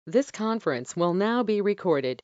This conference will now be recorded.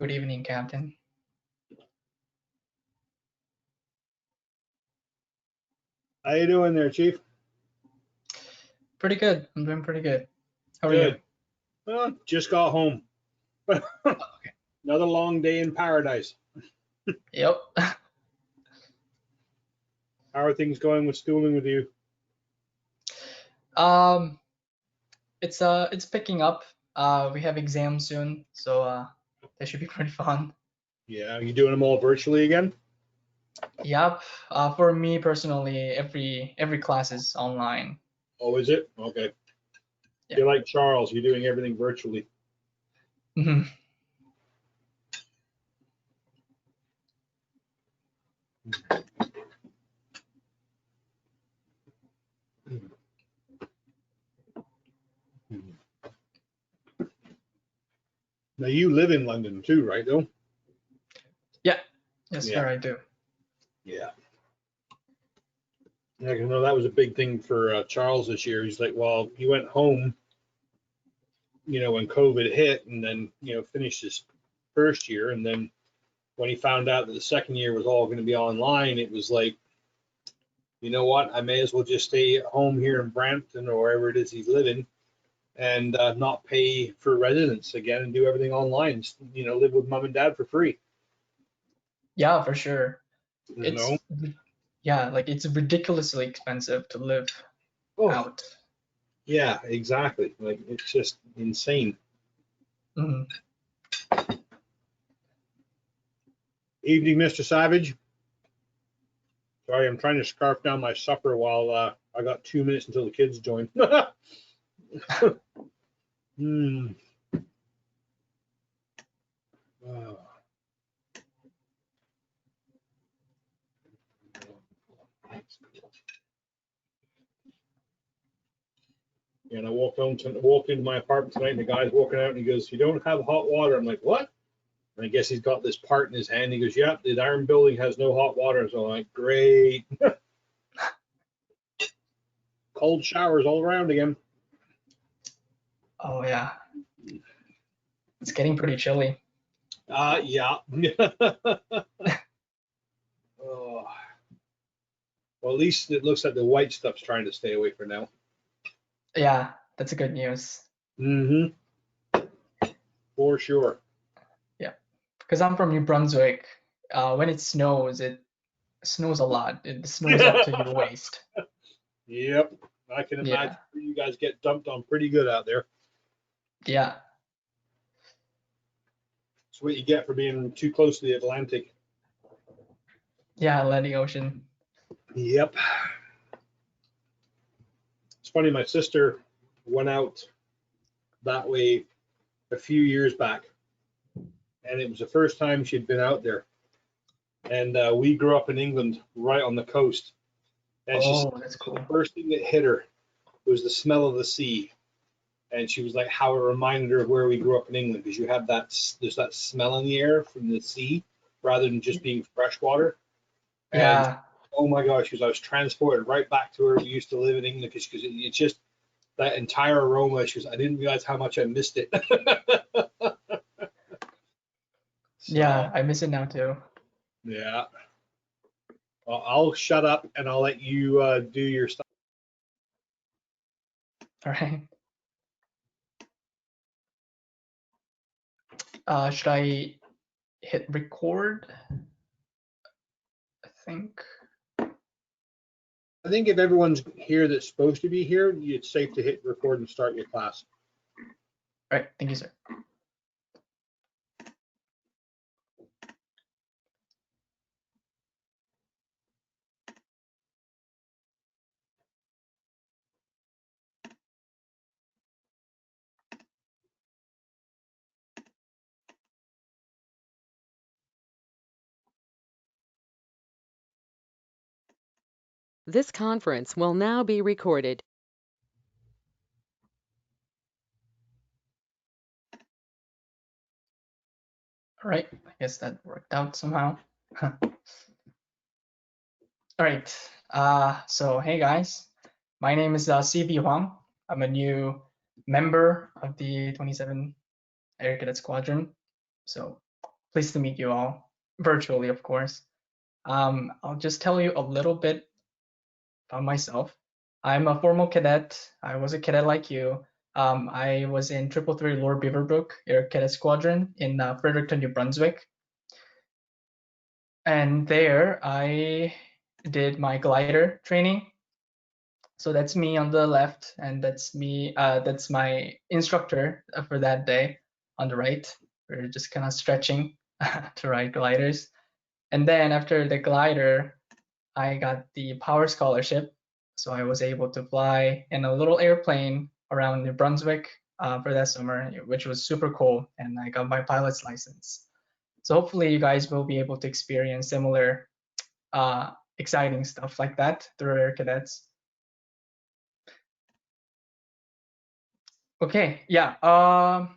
Good evening, Captain. How you doing there, Chief? Pretty good. I'm doing pretty good. How are Good. you? Well, just got home. Another long day in paradise. Yep. How are things going with schooling with you? Um, it's picking up. We have exams soon, so that should be pretty fun. Yeah, you doing them all virtually again? Yep. For me personally, every class is online. Oh, is it? Okay. Yeah. You're like Charles, you're doing everything virtually. Mhm. Now you live in London too, right, though? Yeah. Yes, Yeah. sir, I do. Yeah. I know that was a big thing for Charles this year. He's like, well, he went home, when COVID hit, and then, finished his first year. And then when he found out that the second year was all going to be online, it was like, you know what? I may as well just stay at home here in Brampton or wherever it is he's living and not pay for residence again and do everything online. Just, live with mom and dad for free. Yeah, for sure. You know? It's yeah, like it's ridiculously expensive to live Oh, out. yeah, exactly. Like it's just insane. Mhm. Evening, Mr. Savage. Sorry, I'm trying to scarf down my supper while I got 2 minutes until the kids join. Hmm. Oh. And I walked into my apartment tonight, and the guy's walking out, and he goes, "You don't have hot water." I'm like, "What?" And I guess he's got this part in his hand. He goes, "Yeah, the iron building has no hot water." So I'm like, "Great." Cold showers all around again. Oh yeah. It's getting pretty chilly. Yeah. Oh. Well, at least it looks like the white stuff's trying to stay away for now. Yeah, that's a good news. Mm-hmm. For sure. Because I'm from New Brunswick. When it snows a lot. It snows up to your waist. Yep. I can imagine you guys get dumped on pretty good out there. Yeah. It's what you get for being too close to the Atlantic. Yeah, Atlantic Ocean. Yep. It's funny, my sister went out that way a few years back, and it was the first time she'd been out there. And we grew up in England, right on the coast. And she said That's cool. the first thing that hit her was the smell of the sea. And she was like, how it reminded her of where we grew up in England, because you have there's that smell in the air from the sea rather than just being fresh water. And Yeah. oh my gosh, because I was transported right back to where we used to live in England, because it's just that entire aroma. She was, I didn't realize how much I missed it. Yeah, I miss it now too. Yeah. Well, I'll shut up and I'll let you do your stuff. All right. Should I hit record? I think. I think if everyone's here that's supposed to be here, it's safe to hit record and start your class. All right. Thank you, sir. This conference will now be recorded. All right. I guess that worked out somehow. All right. So hey guys, my name is CV Huang. I'm a new member of the 27 Air Cadet Squadron. So pleased to meet you all virtually, of course. I'll just tell you a little bit about myself. I'm a former cadet. I was a cadet like you. I was in 333 Lord Beaverbrook Air Cadet Squadron in Fredericton, New Brunswick. And there I did my glider training. So that's me on the left, and that's me. That's my instructor for that day on the right. We're just kind of stretching to ride gliders. And then after the glider, I got the power scholarship. So I was able to fly in a little airplane around New Brunswick for that summer, which was super cool. And I got my pilot's license. So hopefully you guys will be able to experience similar exciting stuff like that through Air Cadets. Okay, yeah. Oh,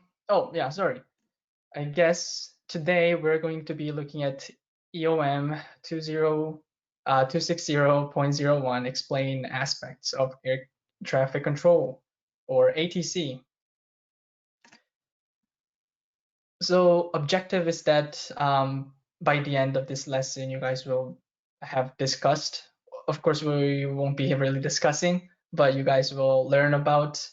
yeah, sorry. I guess today we're going to be looking at EOM 260.01, explain aspects of air traffic control, or ATC. So objective is that by the end of this lesson, you guys will have discussed. Of course, we won't be really discussing, but you guys will learn about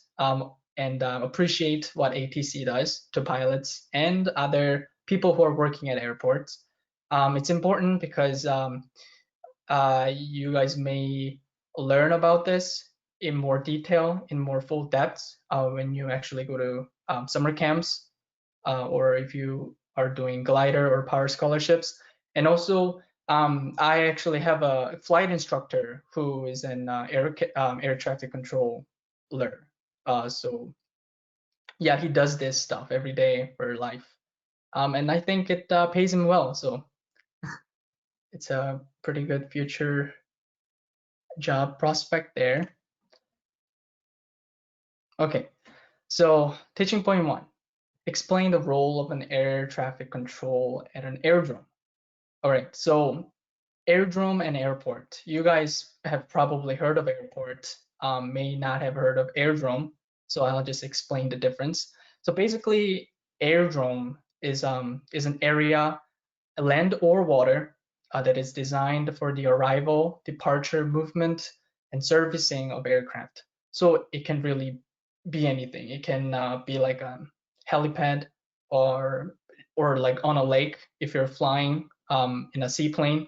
and appreciate what ATC does to pilots and other people who are working at airports. It's important because you guys may learn about this in more detail, in more full depth when you actually go to summer camps or if you are doing glider or power scholarships. And also, I actually have a flight instructor who is an air traffic controller. So yeah, he does this stuff every day for life. And I think it pays him well. So it's a pretty good future job prospect there. Okay, so teaching point 1. Explain the role of an air traffic control at an airdrome. All right, so airdrome and airport. You guys have probably heard of airport, may not have heard of airdrome. So I'll just explain the difference. So basically, airdrome is an area, land or water, that is designed for the arrival, departure, movement, and servicing of aircraft. So it can really be anything. It can be like a helipad or like on a lake if you're flying in a seaplane.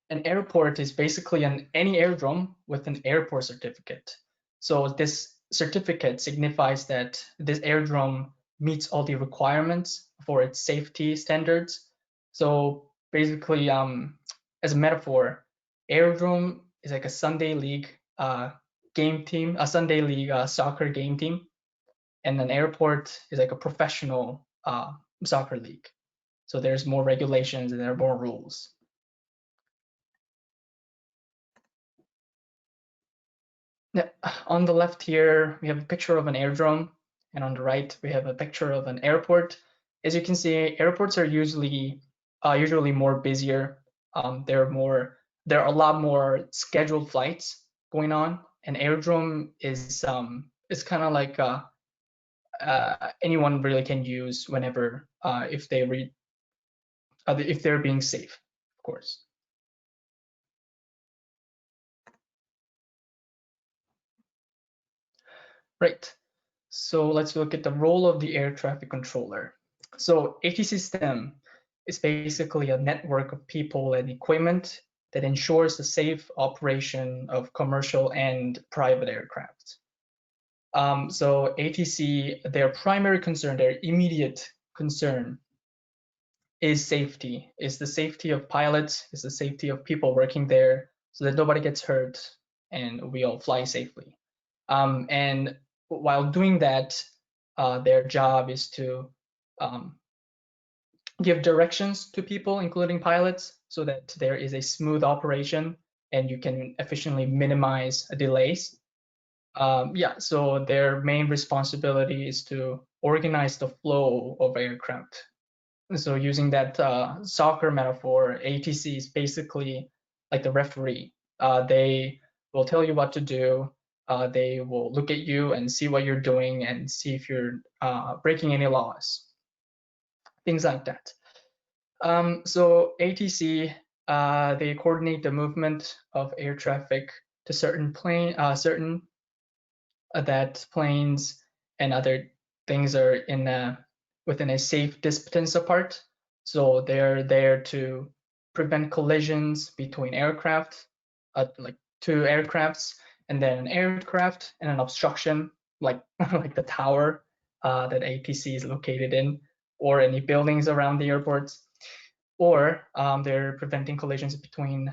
An airport is basically any aerodrome with an airport certificate. So this certificate signifies that this aerodrome meets all the requirements for its safety standards. So basically, as a metaphor, aerodrome is like a Sunday league game team, a Sunday league soccer game team, and an airport is like a professional soccer league. So there's more regulations and there are more rules. Yeah, on the left here, we have a picture of an aerodrome, and on the right, we have a picture of an airport. As you can see, airports are usually more busier. There are a lot more scheduled flights going on. An aerodrome is kind of like anyone really can use whenever if they're being safe, of course. Right. So let's look at the role of the air traffic controller. So ATC system is basically a network of people and equipment that ensures the safe operation of commercial and private aircraft. So ATC, their primary concern, their immediate concern is safety, is the safety of pilots, is the safety of people working there so that nobody gets hurt and we all fly safely. And while doing that, their job is to give directions to people, including pilots, so that there is a smooth operation and you can efficiently minimize delays. So their main responsibility is to organize the flow of aircraft. So using that soccer metaphor, ATC is basically like the referee. They will tell you what to do. They will look at you and see what you're doing and see if you're breaking any laws, things like that. So ATC, they coordinate the movement of air traffic to certain that planes and other things are within a safe distance apart. So they're there to prevent collisions between aircraft, like two aircrafts, and then an aircraft and an obstruction, like like the tower that ATC is located in, or any buildings around the airports, or they're preventing collisions between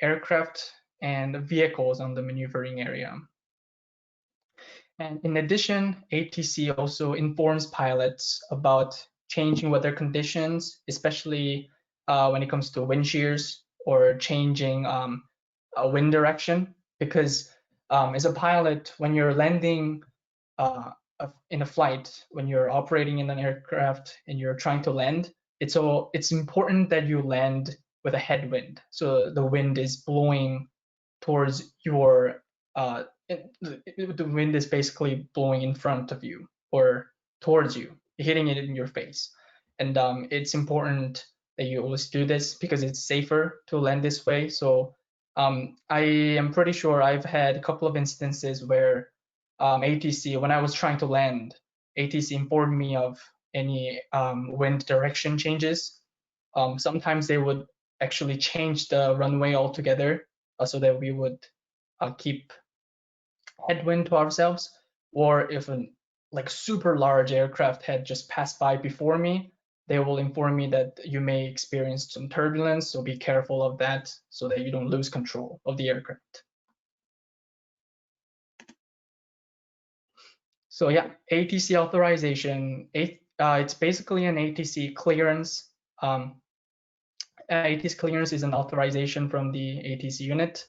aircraft and vehicles on the maneuvering area. And in addition, ATC also informs pilots about changing weather conditions, especially when it comes to wind shears or changing a wind direction. Because as a pilot, when you're landing in a flight, when you're operating in an aircraft and you're trying to land, it's important that you land with a headwind. So the wind is blowing towards your the wind is basically blowing in front of you or towards you, hitting it in your face. And it's important that you always do this because it's safer to land this way. So I am pretty sure I've had a couple of instances where ATC, when I was trying to land, ATC informed me of any wind direction changes. Sometimes they would actually change the runway altogether so that we would keep headwind to ourselves, or if a like super large aircraft had just passed by before me, they will inform me that you may experience some turbulence, so be careful of that so that you don't lose control of the aircraft. So yeah, ATC authorization, it's basically an ATC clearance. ATC clearance is an authorization from the ATC unit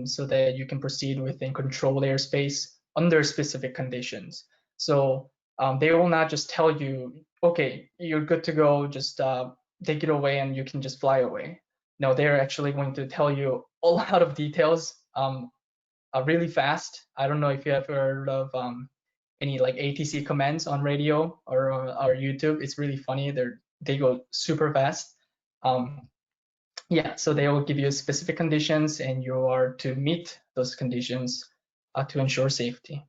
so that you can proceed within controlled airspace under specific conditions. So they will not just tell you, okay, you're good to go, just take it away and you can just fly away. No, they're actually going to tell you a lot of details really fast. I don't know if you have heard of any like ATC commands on radio or YouTube. It's really funny. They go super fast. Yeah, so they will give you specific conditions and you are to meet those conditions to ensure safety.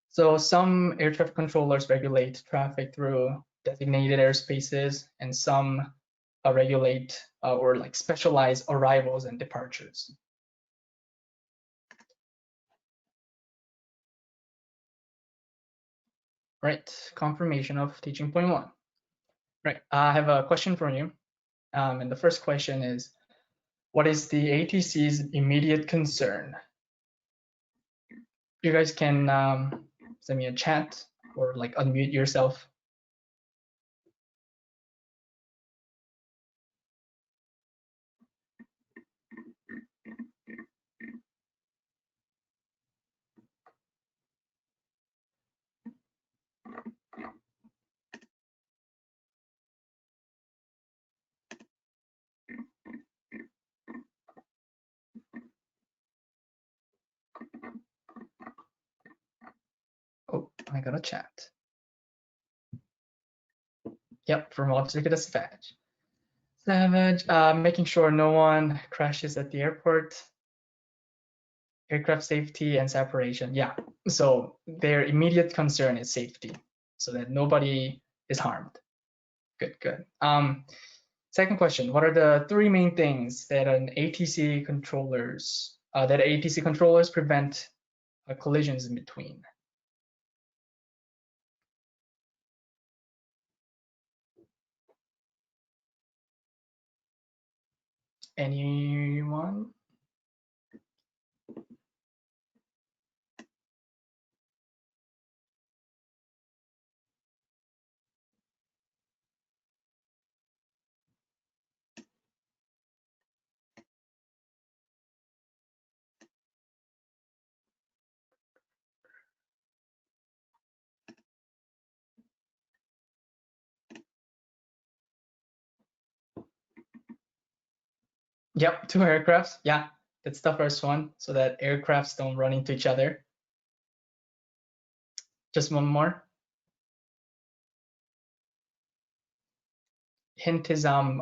So some air traffic controllers regulate traffic through designated airspaces, and some regulate or like specialize arrivals and departures. Right, confirmation of teaching point 1. Right, I have a question for you. And the first question is, what is the ATC's immediate concern? You guys can send me a chat or like unmute yourself. Oh, I got a chat. Yep, from Officer to Dispatch. Savage, making sure no one crashes at the airport. Aircraft safety and separation. Yeah, so their immediate concern is safety, so that nobody is harmed. Good, good. Second question, what are the 3 main things that ATC controllers prevent collisions in between? Anyone? Yep, 2 aircrafts. Yeah, that's the first one, so that aircrafts don't run into each other. Just one more. Hint is an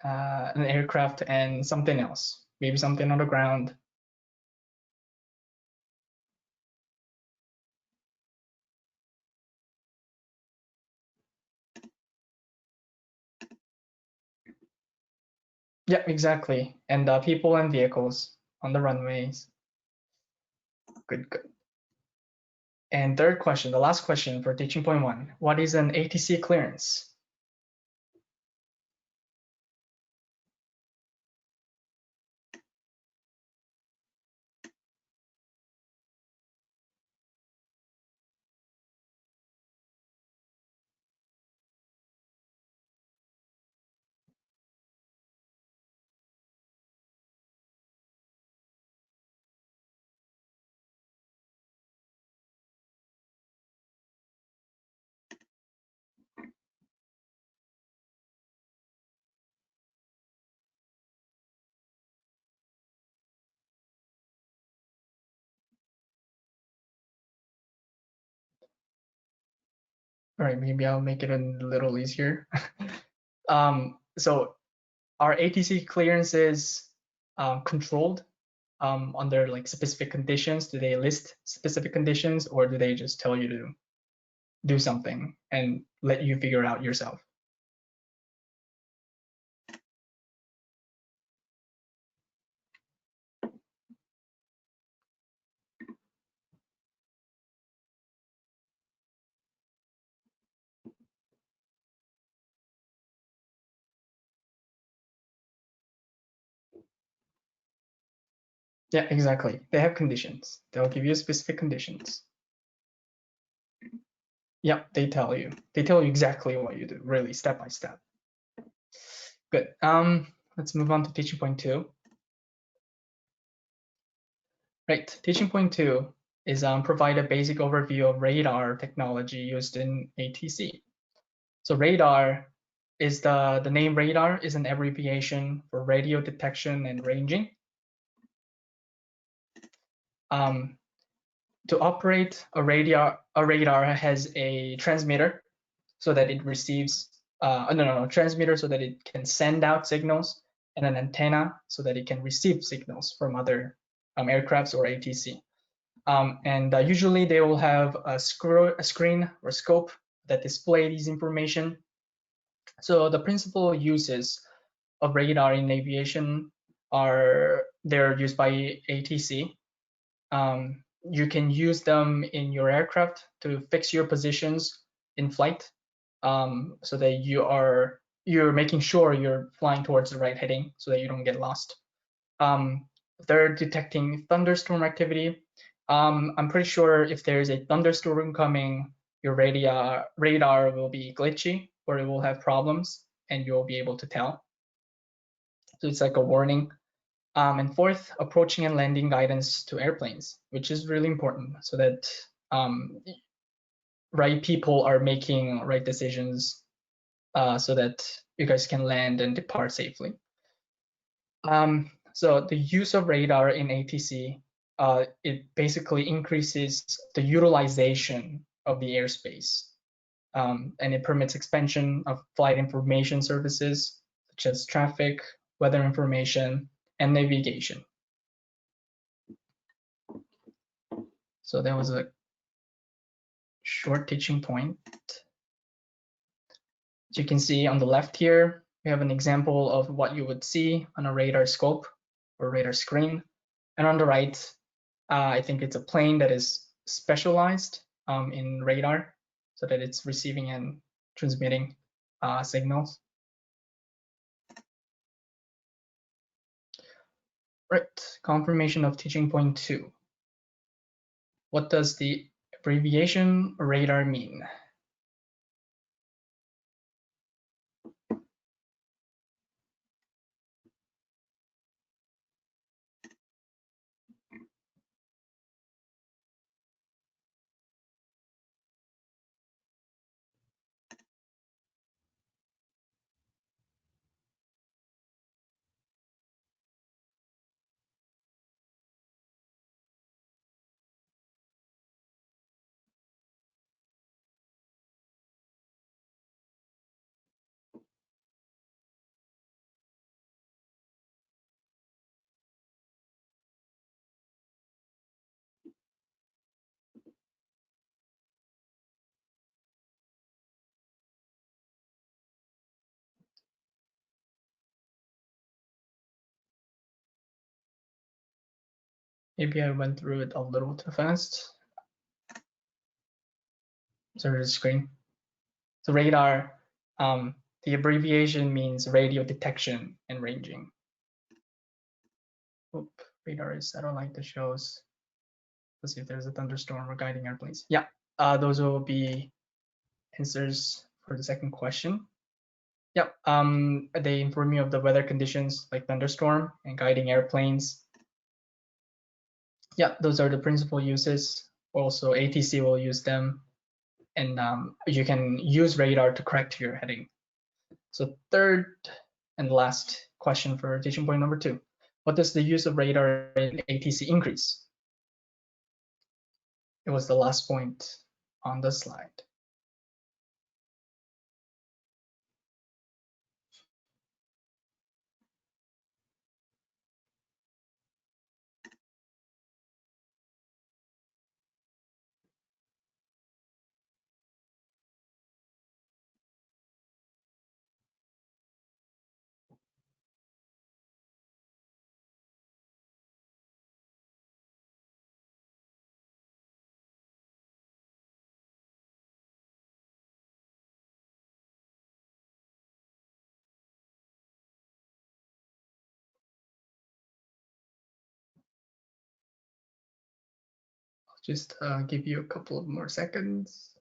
aircraft and something else, maybe something on the ground. Yeah, exactly. And people and vehicles on the runways. Good, good. And third question, the last question for teaching point 1. What is an ATC clearance? All right, maybe I'll make it a little easier. So are ATC clearances controlled under like specific conditions? Do they list specific conditions, or do they just tell you to do something and let you figure it out yourself? Yeah, exactly. They have conditions. They'll give you specific conditions. Yep, they tell you. They tell you exactly what you do, really, step by step. Good. Let's move on to teaching point 2. Right, teaching point 2 is provide a basic overview of radar technology used in ATC. So radar is the name radar is an abbreviation for radio detection and ranging. To operate a radar has a transmitter so that it receives transmitter so that it can send out signals and an antenna so that it can receive signals from other aircrafts or ATC. Usually they will have a screen or scope that display these information. So the principal uses of radar in aviation they're used by ATC. You can use them in your aircraft to fix your positions in flight, so that you're making sure you're flying towards the right heading so that you don't get lost. They're detecting thunderstorm activity. I'm pretty sure if there's a thunderstorm coming, your radar will be glitchy or it will have problems and you'll be able to tell. So it's like a warning. And fourth, approaching and landing guidance to airplanes, which is really important so that right people are making right decisions so that you guys can land and depart safely. So the use of radar in ATC, it basically increases the utilization of the airspace, and it permits expansion of flight information services such as traffic, weather information, and navigation. So that was a short teaching point. As you can see on the left here, we have an example of what you would see on a radar scope or radar screen. And on the right, I think it's a plane that is specialized in radar so that it's receiving and transmitting signals. Right, confirmation of teaching point 2. What does the abbreviation radar mean? Maybe I went through it a little too fast. Sorry, the screen. So radar, the abbreviation means radio detection and ranging. Oop, radar is satellite that shows. Let's see if there's a thunderstorm or guiding airplanes. Yeah, those will be answers for the second question. Yep, they inform you of the weather conditions like thunderstorm and guiding airplanes. Yeah, those are the principal uses. Also, ATC will use them, and you can use radar to correct your heading. So third and last question for teaching point number 2. What does the use of radar in ATC increase? It was the last point on the slide. I'll just give you a couple of more seconds.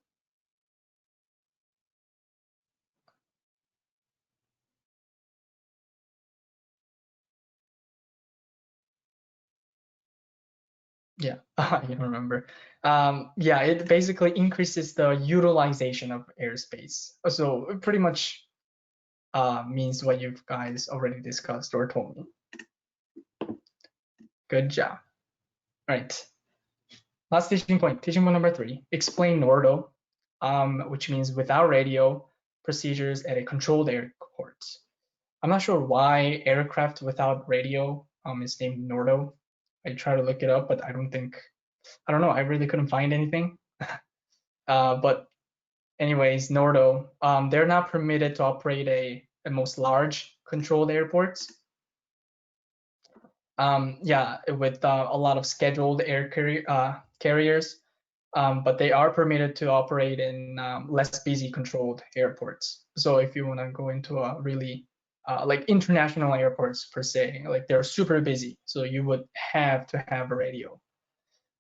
Yeah, I don't remember. Yeah, it basically increases the utilization of airspace. So pretty much means what you guys already discussed or told me. Good job. All right. Last teaching point number 3, explain NORDO, which means without radio procedures at a controlled airport. I'm not sure why aircraft without radio is named Nordo. I tried to look it up, but I don't know. I really couldn't find anything. But anyways, Nordo, they're not permitted to operate a most large controlled airports. Yeah, with a lot of scheduled air carriers, but they are permitted to operate in less busy controlled airports. So if you want to go into a really like international airports per se, like they're super busy, so you would have to have a radio.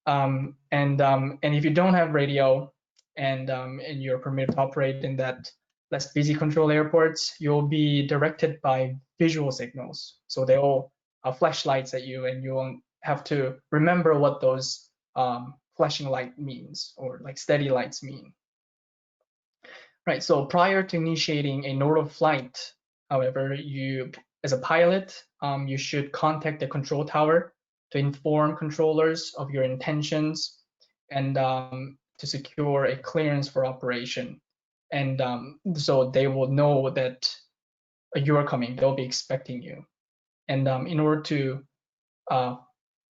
And if you don't have radio and you're permitted to operate in that less busy controlled airports, you'll be directed by visual signals. So they'll flash lights at you, and you won't have to remember what those flashing light means, or like steady lights mean. Right, so prior to initiating a Nordo flight, however, you, as a pilot, you should contact the control tower to inform controllers of your intentions and to secure a clearance for operation. And so they will know that you are coming, they'll be expecting you. And in order to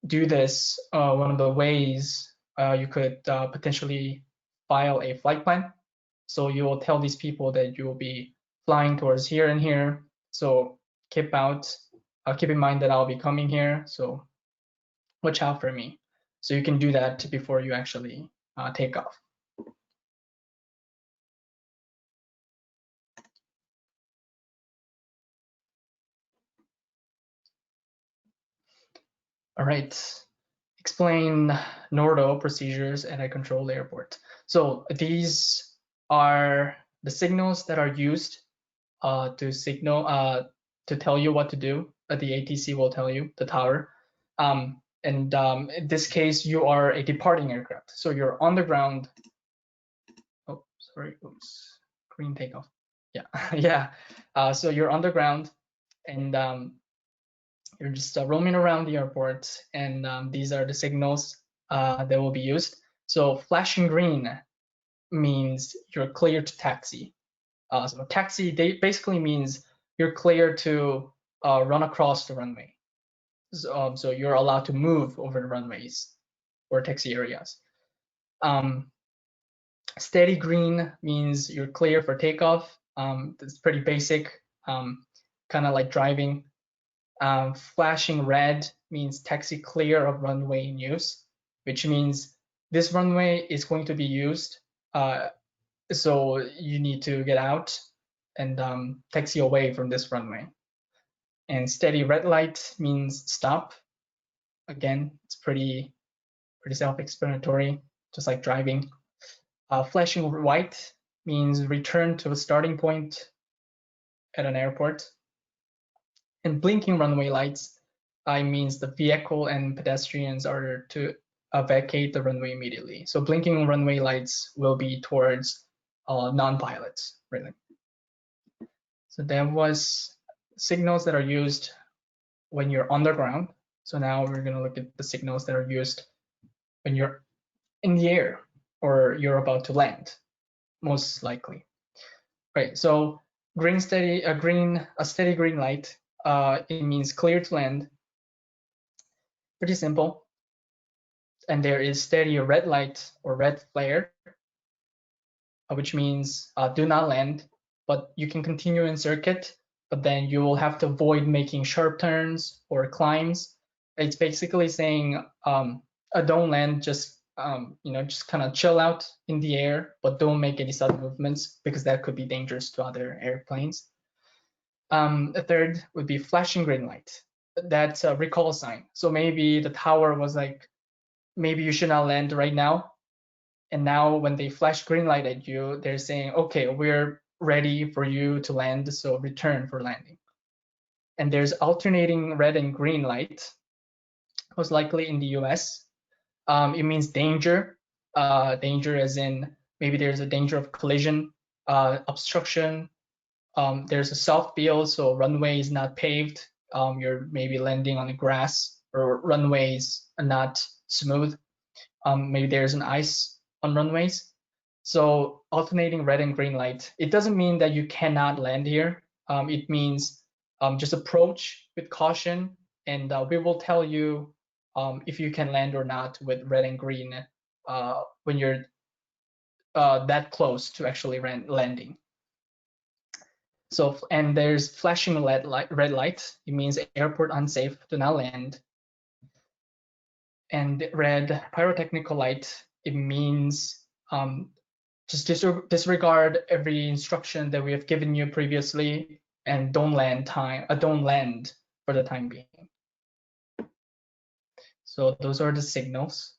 do this, one of the ways you could potentially file a flight plan. So you will tell these people that you will be flying towards here and here. So keep in mind that I'll be coming here. So watch out for me. So you can do that before you actually take off. All right, explain Nordo procedures at a controlled airport. So these are the signals that are used to signal to tell you what to do. The ATC will tell you, the tower. In this case, you are a departing aircraft, so you're on the ground. Oh, sorry, oops, green takeoff. Yeah, yeah. So you're on the ground, and you're just roaming around the airport, and these are the signals that will be used. So flashing green means you're clear to taxi. So taxi basically means you're clear to run across the runway. So you're allowed to move over the runways or taxi areas. Steady green means you're clear for takeoff. It's pretty basic, kind of like driving. Flashing red means taxi clear of runway in use, which means this runway is going to be used. So you need to get out and taxi away from this runway. And steady red light means stop. Again, it's pretty self-explanatory, just like driving. Flashing white means return to a starting point at an airport. And blinking runway lights means the vehicle and pedestrians are to vacate the runway immediately. So blinking runway lights will be towards non-pilots, really. So there was signals that are used when you're on the ground. So now we're going to look at the signals that are used when you're in the air or you're about to land, most likely. Right. So a steady green light, it means clear to land. Pretty simple. And there is steady red light or red flare, which means do not land, but you can continue in circuit, but then you will have to avoid making sharp turns or climbs. It's basically saying don't land, just just kind of chill out in the air, but don't make any sudden movements because that could be dangerous to other airplanes. The third would be flashing green light. That's a recall sign. So maybe the tower was like, maybe you should not land right now. And now when they flash green light at you, they're saying, okay, we're ready for you to land, so return for landing. And there's alternating red and green light, most likely in the US. It means danger, danger as in maybe there's a danger of collision, obstruction. There's a soft field, so runway is not paved. You're maybe landing on the grass, or runways are not smooth. Maybe there's an ice on runways. So alternating red and green light, it doesn't mean that you cannot land here. It means just approach with caution, and we will tell you if you can land or not with red and green when you're that close to actually landing. So, and there's flashing red light. It means airport unsafe, do not land. And red pyrotechnical light, it means just disregard every instruction that we have given you previously and don't land for the time being. So those are the signals.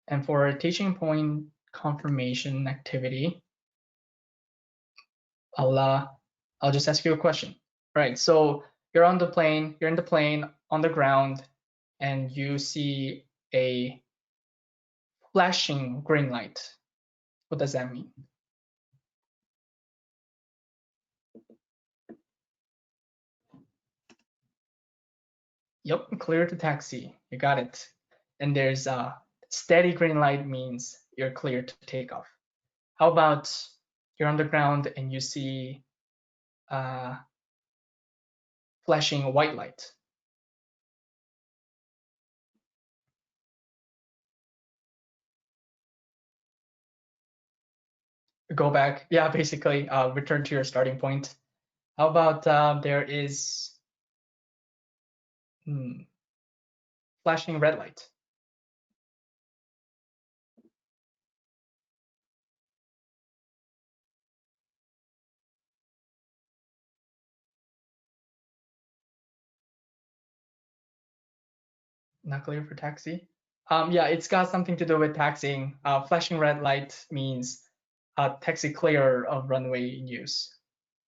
And for a teaching point confirmation activity, I'll just ask you a question. Right, so you're in the plane on the ground, and you see a flashing green light. What does that mean? Yep, clear to taxi. You got it. And there's a steady green light means you're clear to take off. How about you're on the ground and you see flashing white light? Go back. Yeah, basically return to your starting point. How about there is flashing red light? Not clear for taxi? Yeah, it's got something to do with taxiing. Flashing red light means taxi clear of runway in use.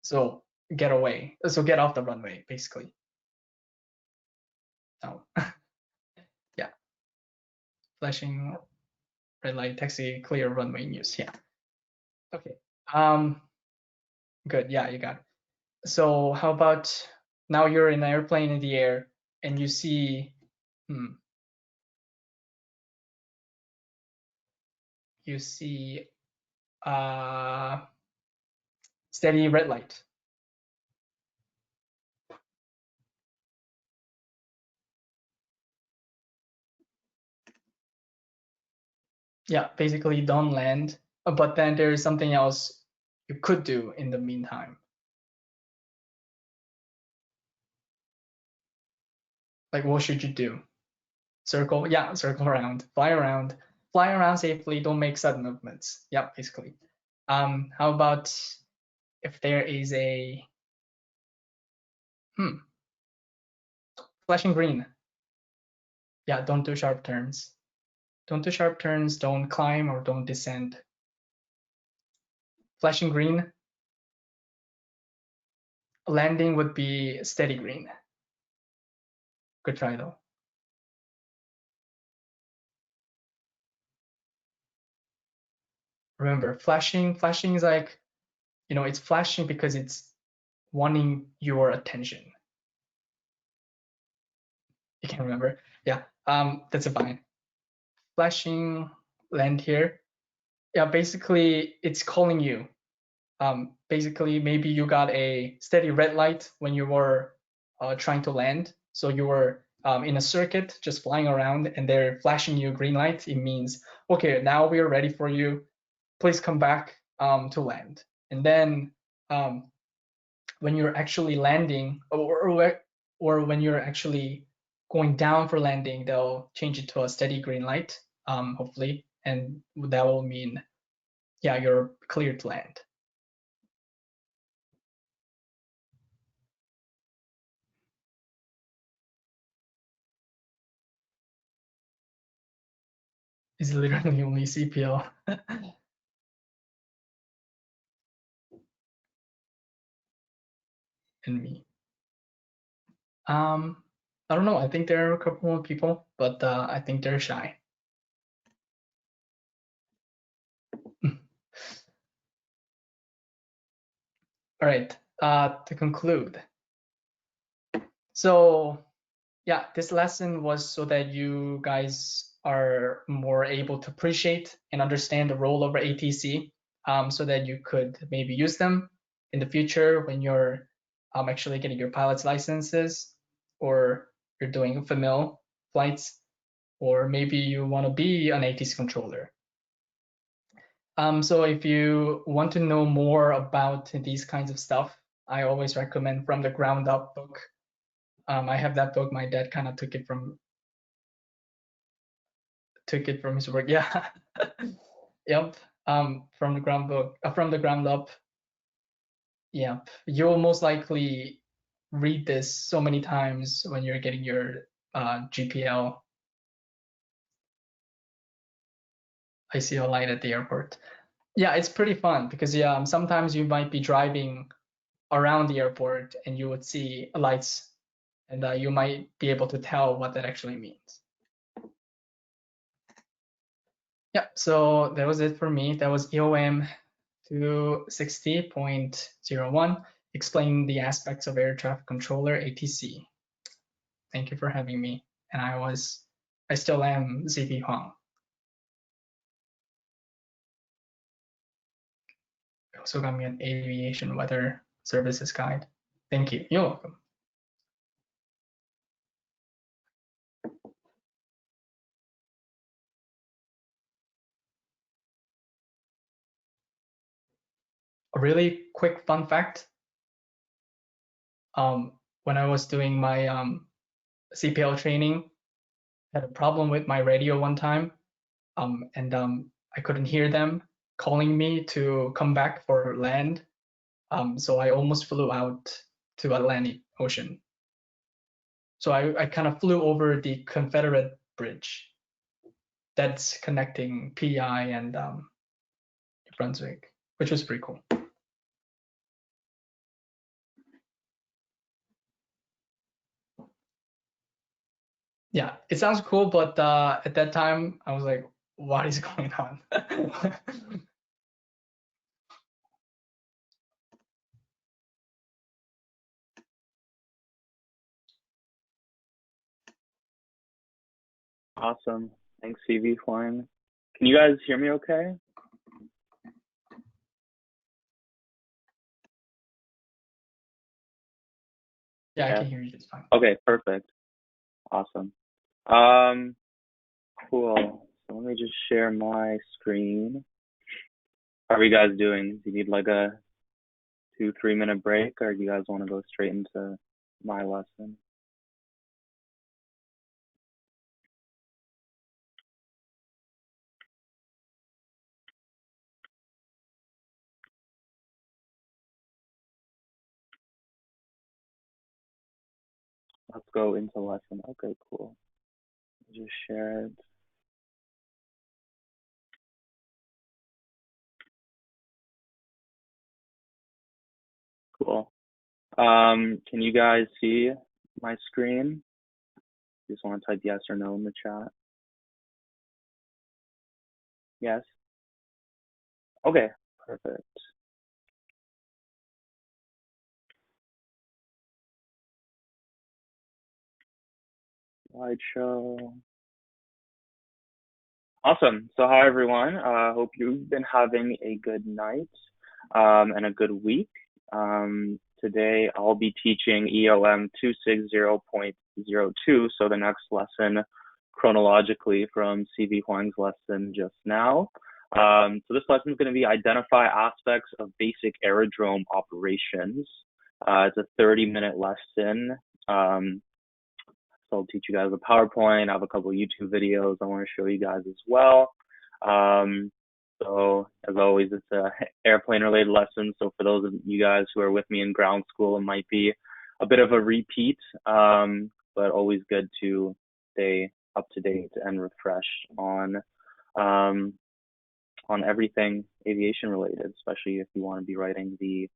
So get away. So get off the runway, basically. Oh, yeah. Flashing red light, taxi clear runway in use. Yeah. Okay. Good. Yeah, you got it. So how about now you're in an airplane in the air and you see, you see steady red light. Yeah, basically don't land, but then there is something else you could do in the meantime. Like what should you do? Circle, yeah, circle around, fly around safely, don't make sudden movements. Yeah, basically. How about if there is a flashing green? Yeah, don't do sharp turns. Don't do sharp turns, don't climb or don't descend. Flashing green, landing would be steady green. Good try though. Remember, flashing is like, it's flashing because it's wanting your attention. You can remember? Yeah, that's a fine. Flashing, land here. Yeah, basically it's calling you. Basically, maybe you got a steady red light when you were trying to land. So you were in a circuit just flying around and they're flashing you a green light. It means, okay, now we are ready for you. Please come back to land. And then when you're actually landing or when you're actually going down for landing, they'll change it to a steady green light, hopefully. And that will mean, yeah, you're clear to land. It's literally only CPL. And me. I don't know. I think there are a couple more people, but I think they're shy. All right. To conclude. So yeah, this lesson was so that you guys are more able to appreciate and understand the role of ATC, so that you could maybe use them in the future when you're actually getting your pilot's licenses, or you're doing FML flights, or maybe you want to be an ATC controller. So if you want to know more about these kinds of stuff, I always recommend From the Ground Up book. I have that book. My dad kind of took it from his work. Yeah. Yep. From the ground up. Yep. You'll most likely read this so many times when you're getting your GPL. I see a light at the airport. Yeah, it's pretty fun because sometimes you might be driving around the airport and you would see lights, and you might be able to tell what that actually means. Yeah, so that was it for me. That was EOM 260.01, explaining the aspects of air traffic controller, ATC. Thank you for having me. And I still am ZV Huang. You also got me an aviation weather services guide. Thank you. You're welcome. A really quick fun fact. When I was doing my CPL training, I had a problem with my radio one time, and I couldn't hear them calling me to come back for land. So I almost flew out to Atlantic Ocean. So I kind of flew over the Confederate Bridge that's connecting PI and New Brunswick, which was pretty cool. Yeah, it sounds cool, but at that time I was like, what is going on? Awesome. Thanks, CV Huang. Can you guys hear me okay? Yeah, I can hear you just fine. Okay, perfect. Awesome. Cool. So let me just share my screen. How are you guys doing? Do you need like a 2-3 minute break, or do you guys want to go straight into my lesson? Let's go into lesson. Okay, cool. Just share it. Cool. Can you guys see my screen? Just want to type yes or no in the chat. Yes. Okay, perfect. Slideshow. Awesome. So hi everyone. Hope you've been having a good night and a good week. Today I'll be teaching EOM 260.02, so the next lesson chronologically from CV Huang's lesson just now. So this lesson is going to be identify aspects of basic aerodrome operations. It's a 30-minute lesson. So I'll teach you guys a PowerPoint. I have a couple of YouTube videos I want to show you guys as well. So as always, it's a airplane related lesson. So for those of you guys who are with me in ground school, it might be a bit of a repeat, but always good to stay up to date and refreshed on everything aviation related, especially if you want to be writing the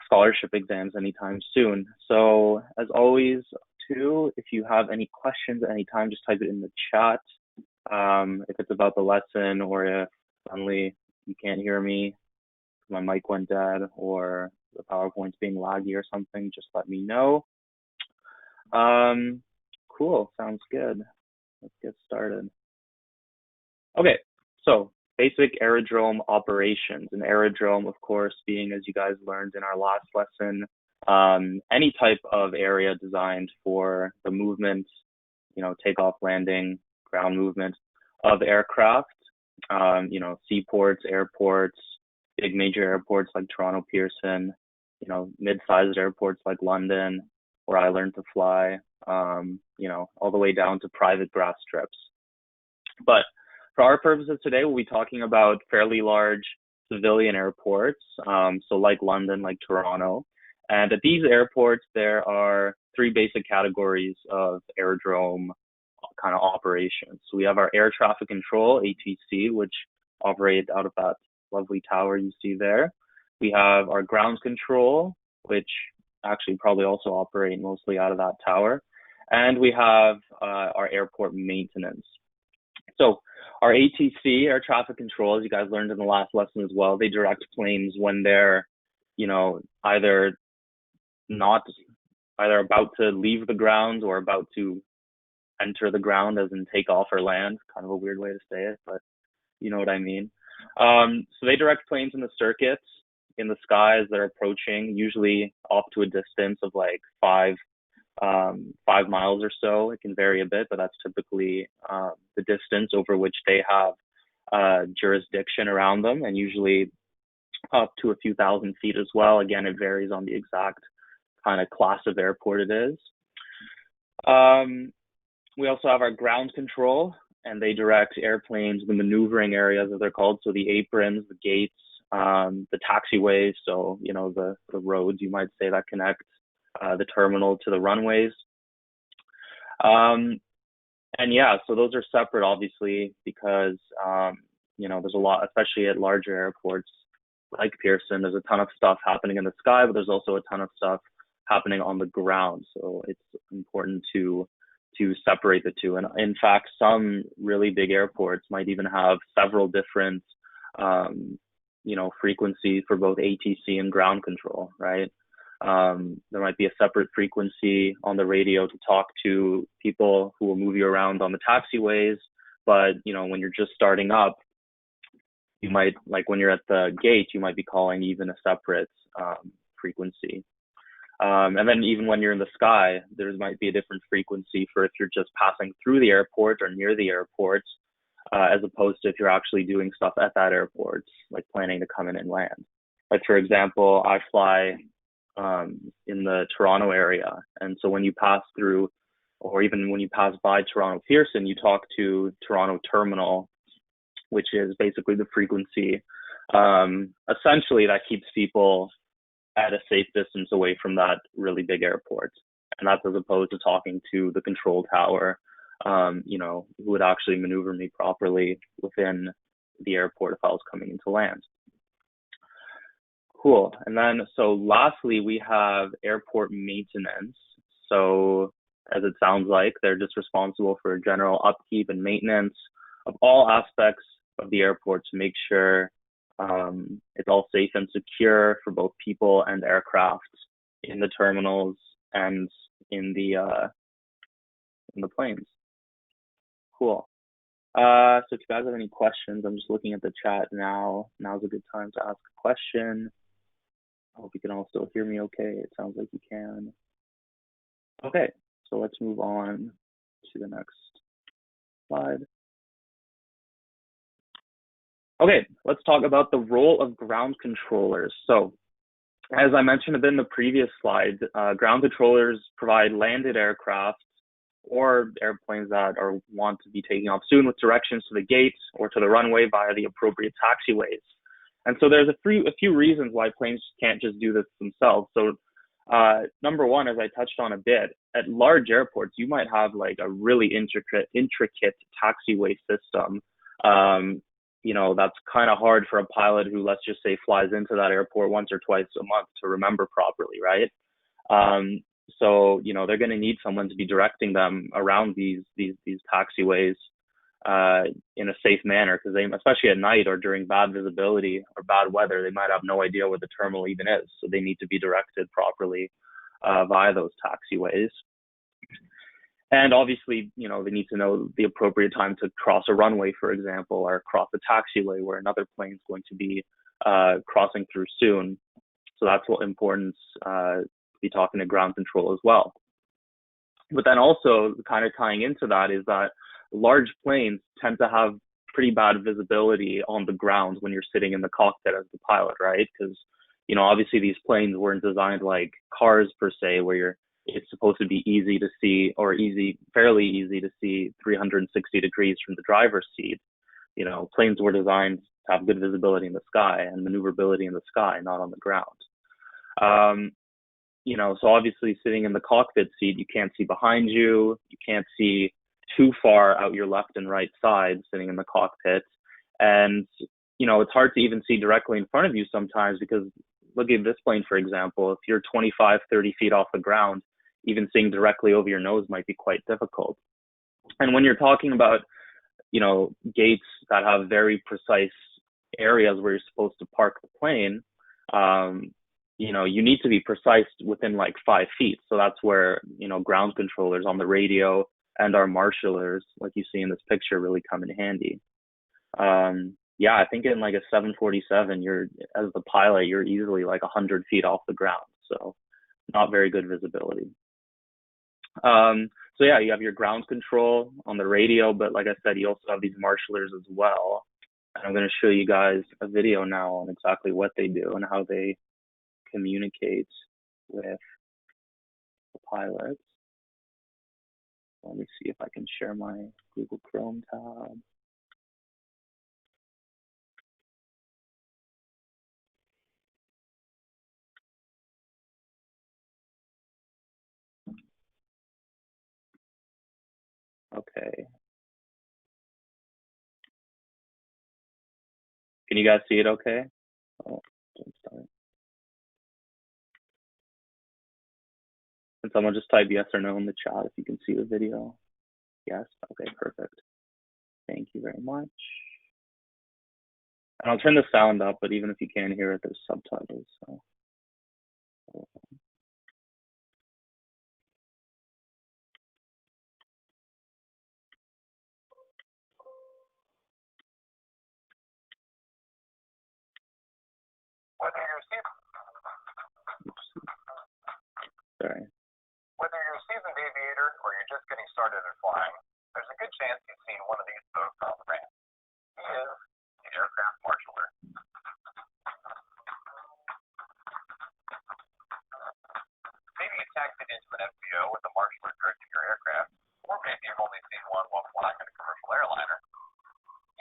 scholarship exams anytime soon. So as always, too, if you have any questions at any time, just type it in the chat. If it's about the lesson, or if suddenly you can't hear me, my mic went dead, or the PowerPoint's being laggy or something, just let me know. Cool, sounds good. Let's get started. Okay, so basic aerodrome operations. An aerodrome, of course, being, as you guys learned in our last lesson, any type of area designed for the movement, takeoff, landing, ground movement of aircraft, seaports, airports, big major airports like Toronto Pearson, mid-sized airports like London, where I learned to fly, all the way down to private grass strips. But for our purposes today, we'll be talking about fairly large civilian airports, so like London, like Toronto. And at these airports, there are three basic categories of aerodrome kind of operations. So we have our air traffic control, ATC, which operate out of that lovely tower you see there. We have our ground control, which actually probably also operate mostly out of that tower. And we have our airport maintenance. So our ATC, air traffic control, as you guys learned in the last lesson as well, they direct planes when they're, either about to leave the ground or about to enter the ground, as in take off or land. Kind of a weird way to say it, but you know what I mean. So they direct planes in the circuits in the sky as they're approaching, usually off to a distance of like 5 miles or so. It can vary a bit, but that's typically the distance over which they have jurisdiction around them, and usually up to a few thousand feet as well. Again, it varies on the exact kind of class of airport it is. We also have our ground control, and they direct airplanes, the maneuvering areas as they're called, so the aprons, the gates, the taxiways, so the roads, you might say, that connect the terminal to the runways. And yeah, so those are separate, obviously, because there's a lot, especially at larger airports like Pearson, there's a ton of stuff happening in the sky, but there's also a ton of stuff happening on the ground. So it's important to separate the two. And in fact, some really big airports might even have several different, frequencies for both ATC and ground control, right? There might be a separate frequency on the radio to talk to people who will move you around on the taxiways. But, when you're just starting up, you might, like when you're at the gate, you might be calling even a separate frequency. And then even when you're in the sky, there might be a different frequency for if you're just passing through the airport or near the airport, as opposed to if you're actually doing stuff at that airport, like planning to come in and land. Like, for example, I fly in the Toronto area. And so when you pass through, or even when you pass by Toronto Pearson, you talk to Toronto Terminal, which is basically the frequency, essentially, that keeps people at a safe distance away from that really big airport. And that's as opposed to talking to the control tower, who would actually maneuver me properly within the airport if I was coming into land. Cool. And then, so lastly, we have airport maintenance. So as it sounds like, they're just responsible for general upkeep and maintenance of all aspects of the airport to make sure it's all safe and secure for both people and aircraft in the terminals and in the planes. Cool. So if you guys have any questions, I'm just looking at the chat now. Now's a good time to ask a question. I hope you can all still hear me okay. It sounds like you can. Okay, so let's move on to the next slide. Okay, let's talk about the role of ground controllers. So, as I mentioned a bit in the previous slide, ground controllers provide landed aircraft or airplanes that want to be taking off soon with directions to the gates or to the runway via the appropriate taxiways. And so there's a few reasons why planes can't just do this themselves. So number one, as I touched on a bit, at large airports, you might have like a really intricate taxiway system. That's kind of hard for a pilot who, let's just say, flies into that airport once or twice a month to remember properly, right? So they're going to need someone to be directing them around these taxiways in a safe manner, because they, especially at night or during bad visibility or bad weather, they might have no idea where the terminal even is. So they need to be directed properly via those taxiways. And obviously, they need to know the appropriate time to cross a runway, for example, or cross a taxiway where another plane is going to be crossing through soon. So that's what importance be talking to ground control as well. But then also kind of tying into that is that large planes tend to have pretty bad visibility on the ground when you're sitting in the cockpit as the pilot, right? Because, you know, obviously these planes weren't designed like cars per se, where it's supposed to be easy to see, or fairly easy to see 360 degrees from the driver's seat. You know, planes were designed to have good visibility in the sky and maneuverability in the sky, not on the ground. You know, so obviously sitting in the cockpit seat, you can't see behind you, you can't see too far out your left and right side sitting in the cockpit. And, you know, it's hard to even see directly in front of you sometimes, because look at this plane, for example. If you're 25, 30 feet off the ground, even seeing directly over your nose might be quite difficult. And when you're talking about, you know, gates that have very precise areas where you're supposed to park the plane, you know, you need to be precise within like 5 feet. So that's where, you know, ground controllers on the radio and our marshalers, like you see in this picture, really come in handy. Yeah, I think in like a 747, as the pilot, you're easily like 100 feet off the ground. So not very good visibility. So yeah, you have your ground control on the radio, but like I said, you also have these marshalers as well. And I'm going to show you guys a video now on exactly what they do and how they communicate with the pilots. Let me see if I can share my Google Chrome tab. Okay. Can you guys see it okay? Oh, don't start. Can someone just type yes or no in the chat if you can see the video? Yes? Okay, perfect. Thank you very much. And I'll turn the sound up, but even if you can't hear it, there's subtitles. So. Sorry. Whether you're a seasoned aviator or you're just getting started in flying, there's a good chance you've seen one of these folks on the ramp. He is the aircraft marshaler. Maybe you taxied into an FBO with a marshaler directing your aircraft, or maybe you've only seen one while flying on a commercial airliner.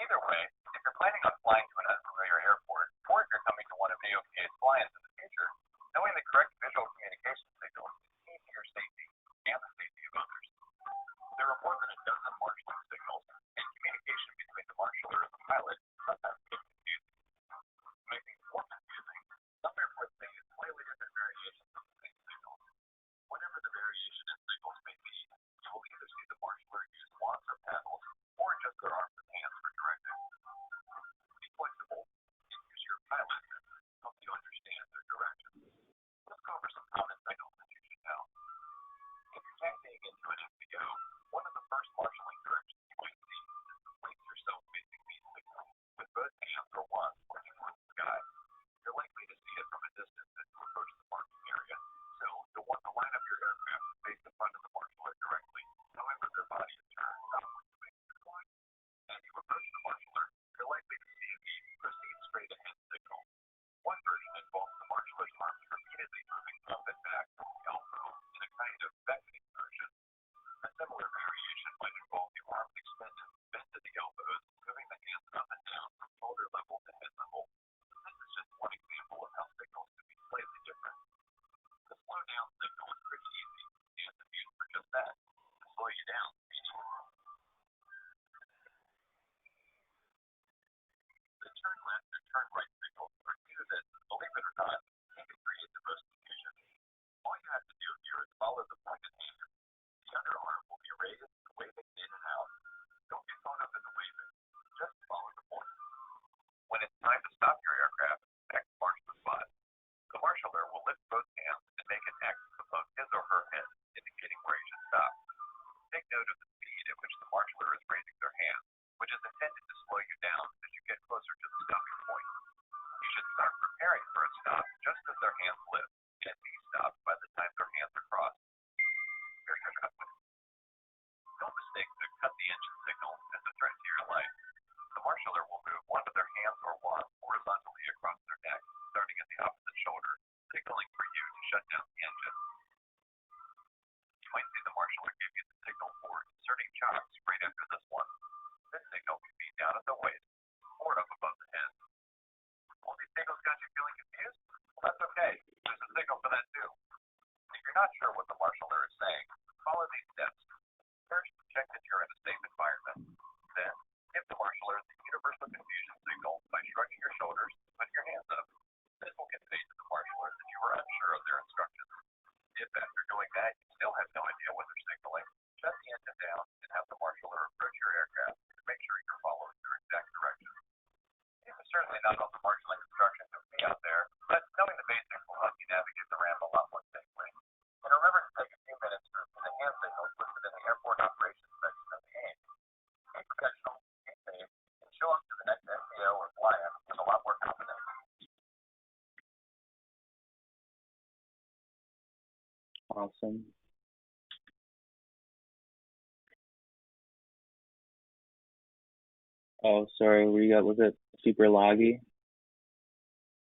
Either way, if you're planning on flying to an unfamiliar airport, or if you're coming to one of AOPA's fly-ins in the future, knowing the correct visual communication signals is key to your safety and the safety of others. There are more than a dozen marshaling signals, and you mistake to cut the engine signal as a threat to your life, the marshaller will move one of their hands or arm horizontally across their neck, starting at the opposite shoulder, signaling for you to shut down the engine. You might see the marshaller give you the signal for inserting chocks right after this one. This signal can be down at the waist or up above the head. All these signals got you feeling confused? Well, that's okay. There's a signal for that too. If you're not sure what the marshaller is saying, follow these steps. First, check that you're in a safe environment. Then, give the marshaller the universal confusion signal by shrugging your shoulders and putting your hands up. This will convey to the marshaller that you are unsure of their instructions. If after doing that you still have no idea what they're signaling, shut the engine down and have the marshaller approach your aircraft to make sure you're following their exact directions. These are certainly not all the marshalling instructions of me out there, but knowing the basics will help you navigate the ramp a lot more safely. And remember to take a few minutes to review the hand signals listed in the airport operations section of the AIM. Be professional, be safe, and show up to the next FBO or fly-in with a lot more confidence. Awesome. Oh, sorry, was it super laggy?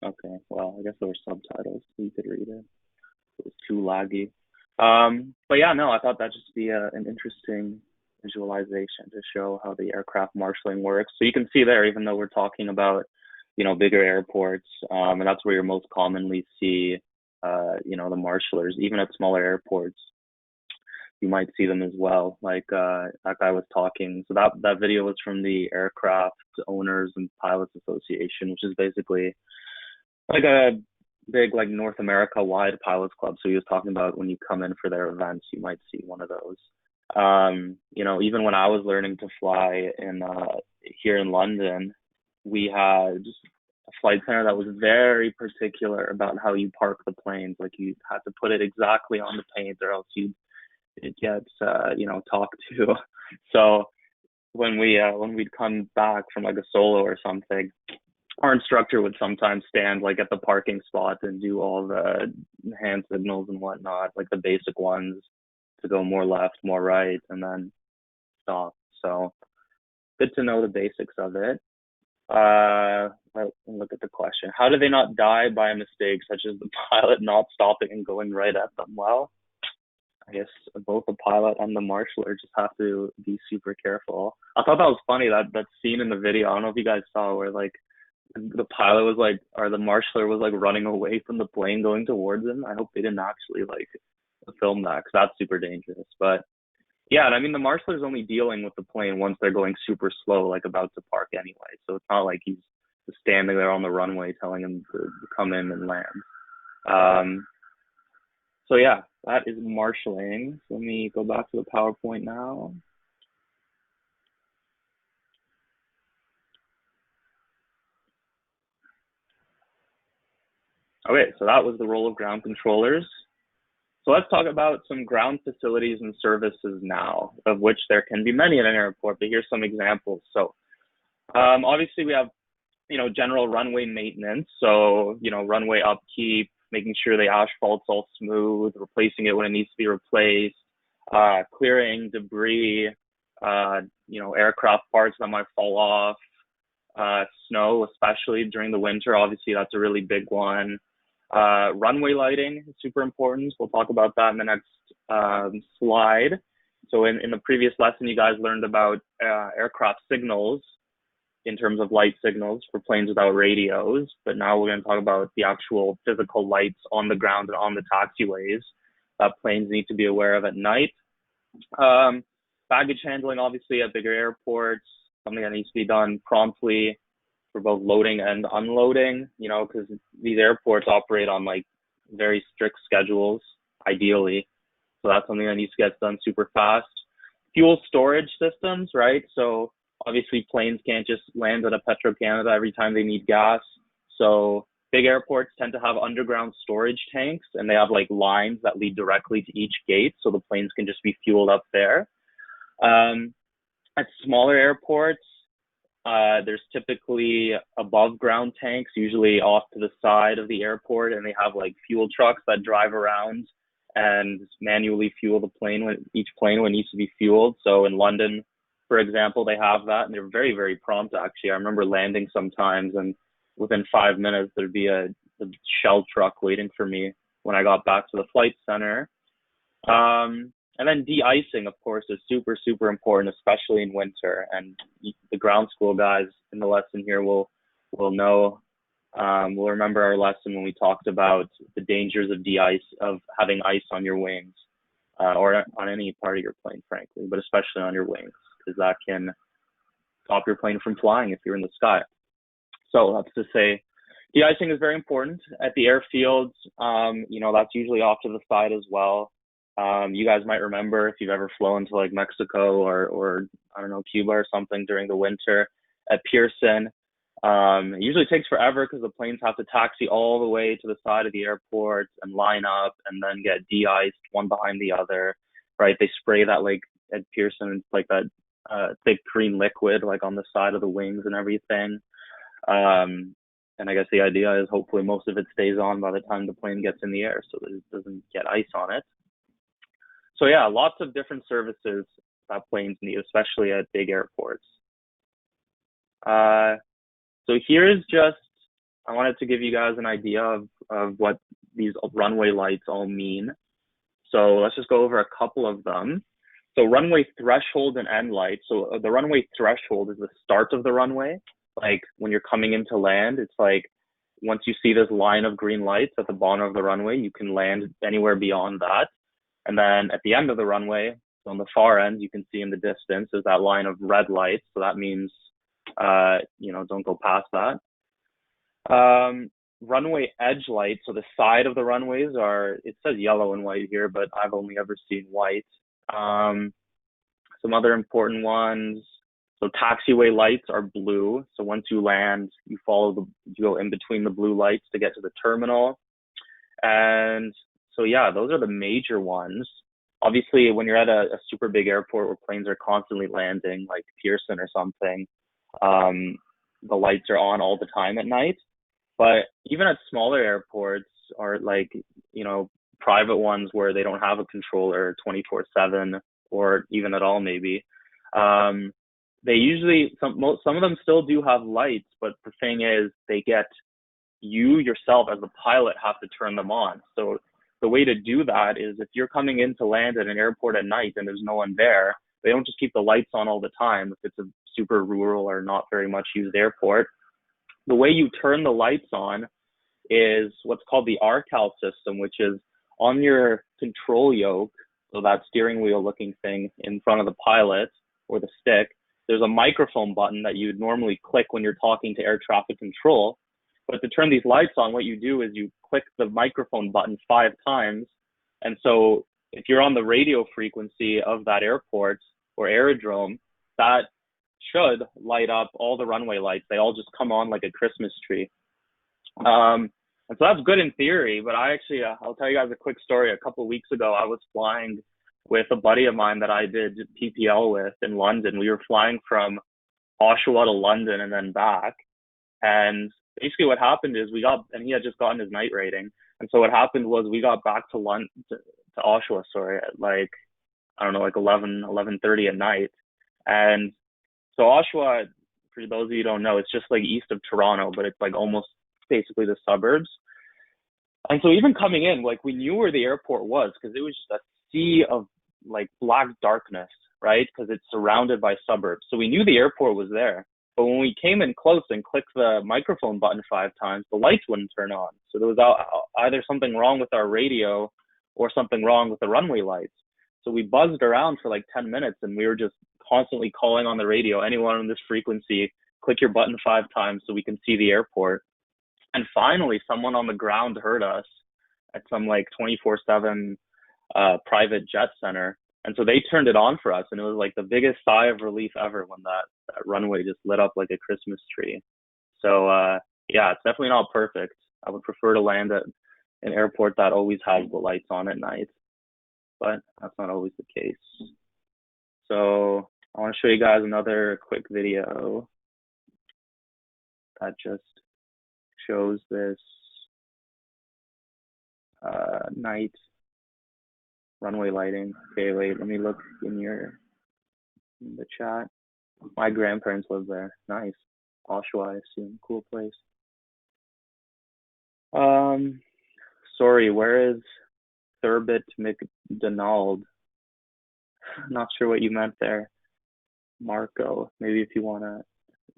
Okay, well, I guess there were subtitles, so you could read it. It was too laggy. But yeah, no, I thought that'd just be an interesting visualization to show how the aircraft marshaling works. So you can see there, even though we're talking about, bigger airports, and that's where you most commonly see, the marshalers, even at smaller airports, you might see them as well. Like that guy was talking. So that video was from the Aircraft Owners and Pilots Association, which is basically like a big like North America wide pilots club. So he was talking about when you come in for their events, you might see one of those. Even when I was learning to fly in here in London, we had a flight center that was very particular about how you park the planes. Like you had to put it exactly on the paint, or else it gets talked to. So when we'd come back from like a solo or something, our instructor would sometimes stand like at the parking spot and do all the hand signals and whatnot, like the basic ones to go more left, more right, and then stop. So good to know the basics of it. Let's look at the question. How do they not die by a mistake, such as the pilot not stopping and going right at them? Well, I guess both the pilot and the marshaller just have to be super careful. I thought that was funny, that scene in the video. I don't know if you guys saw where like the pilot was like, or the marshaller was like running away from the plane going towards him. I hope they didn't actually like film that, because that's super dangerous. But yeah, and I mean the marshaller's only dealing with the plane once they're going super slow, like about to park anyway. So it's not like he's just standing there on the runway telling him to come in and land. So yeah, that is marshalling. So let me go back to the PowerPoint now. Okay, so that was the role of ground controllers. So let's talk about some ground facilities and services now, of which there can be many at an airport, but here's some examples. So obviously we have, general runway maintenance. So, runway upkeep, making sure the asphalt's all smooth, replacing it when it needs to be replaced, clearing debris, aircraft parts that might fall off, snow, especially during the winter. Obviously, that's a really big one. Runway lighting is super important. We'll talk about that in the next slide. So in the previous lesson, you guys learned about aircraft signals in terms of light signals for planes without radios, but now we're going to talk about the actual physical lights on the ground and on the taxiways that planes need to be aware of at night. Baggage handling, obviously, at bigger airports, something that needs to be done promptly for both loading and unloading, because these airports operate on like very strict schedules, ideally. So that's something that needs to get done super fast. Fuel storage systems, right? So obviously planes can't just land at a Petro-Canada every time they need gas. So big airports tend to have underground storage tanks, and they have like lines that lead directly to each gate, so the planes can just be fueled up there. At smaller airports, there's typically above ground tanks, usually off to the side of the airport, and they have like fuel trucks that drive around and manually fuel the plane when each plane when it needs to be fueled. So in London, for example, they have that, and they're very, very prompt. Actually, I remember landing sometimes, and within 5 minutes there'd be a Shell truck waiting for me when I got back to the flight center. And then de-icing, of course, is super, super important, especially in winter. And the ground school guys in the lesson here will know, will remember our lesson when we talked about the dangers of having ice on your wings, or on any part of your plane, frankly, but especially on your wings, because that can stop your plane from flying if you're in the sky. So that's to say, de-icing is very important at the airfields. That's usually off to the side as well. You guys might remember if you've ever flown to like Mexico or I don't know, Cuba or something during the winter at Pearson. It usually takes forever because the planes have to taxi all the way to the side of the airport and line up and then get de-iced one behind the other, right? They spray that, like at Pearson, it's like that thick green liquid like on the side of the wings and everything. And I guess the idea is hopefully most of it stays on by the time the plane gets in the air so that it doesn't get ice on it. So yeah, lots of different services that planes need, especially at big airports. So here's just, I wanted to give you guys an idea of what these runway lights all mean. So let's just go over a couple of them. So runway threshold and end light. So the runway threshold is the start of the runway. Like when you're coming into land, it's like once you see this line of green lights at the bottom of the runway, you can land anywhere beyond that. And then at the end of the runway, so on the far end, you can see in the distance is that line of red lights. So that means, don't go past that. Runway edge lights. So the side of the runways it says yellow and white here, but I've only ever seen white. Some other important ones. So taxiway lights are blue. So once you land, you go in between the blue lights to get to the terminal. And so yeah, those are the major ones. Obviously, when you're at a super big airport where planes are constantly landing, like Pearson or something, the lights are on all the time at night. But even at smaller airports or like, private ones where they don't have a controller 24/7 or even at all maybe, they usually, some of them still do have lights, but the thing is you yourself as the pilot have to turn them on. So the way to do that is if you're coming in to land at an airport at night and there's no one there, they don't just keep the lights on all the time if it's a super rural or not very much used airport. The way you turn the lights on is what's called the RCAL system, which is on your control yoke, so that steering wheel looking thing in front of the pilot or the stick. There's a microphone button that you'd normally click when you're talking to air traffic control. But to turn these lights on, what you do is you click the microphone button 5 times. And so if you're on the radio frequency of that airport or aerodrome, that should light up all the runway lights. They all just come on like a Christmas tree. And so that's good in theory, but I'll tell you guys a quick story. A couple of weeks ago, I was flying with a buddy of mine that I did PPL with in London. We were flying from Oshawa to London and then back. And basically what happened is he had just gotten his night rating. And so what happened was we got back to Oshawa, at like 11:30 at night. And so Oshawa, for those of you who don't know, it's just like east of Toronto, but it's like almost basically the suburbs. And so even coming in, like we knew where the airport was because it was just a sea of like black darkness, right? Because it's surrounded by suburbs. So we knew the airport was there. But when we came in close and clicked the microphone button 5 times, the lights wouldn't turn on. So there was either something wrong with our radio or something wrong with the runway lights. So we buzzed around for like 10 minutes and we were just constantly calling on the radio, anyone on this frequency, click your button 5 times so we can see the airport. And finally, someone on the ground heard us at some like 24/7 private jet center. And so they turned it on for us, and it was like the biggest sigh of relief ever when that runway just lit up like a Christmas tree. So yeah, it's definitely not perfect. I would prefer to land at an airport that always has the lights on at night, but that's not always the case. So I want to show you guys another quick video that just shows this night runway lighting. Okay, wait, let me look in the chat. My grandparents live there. Nice. Oshawa, I assume. Cool place. Sorry, where is Thurbit McDonald? Not sure what you meant there, Marco. Maybe if you want to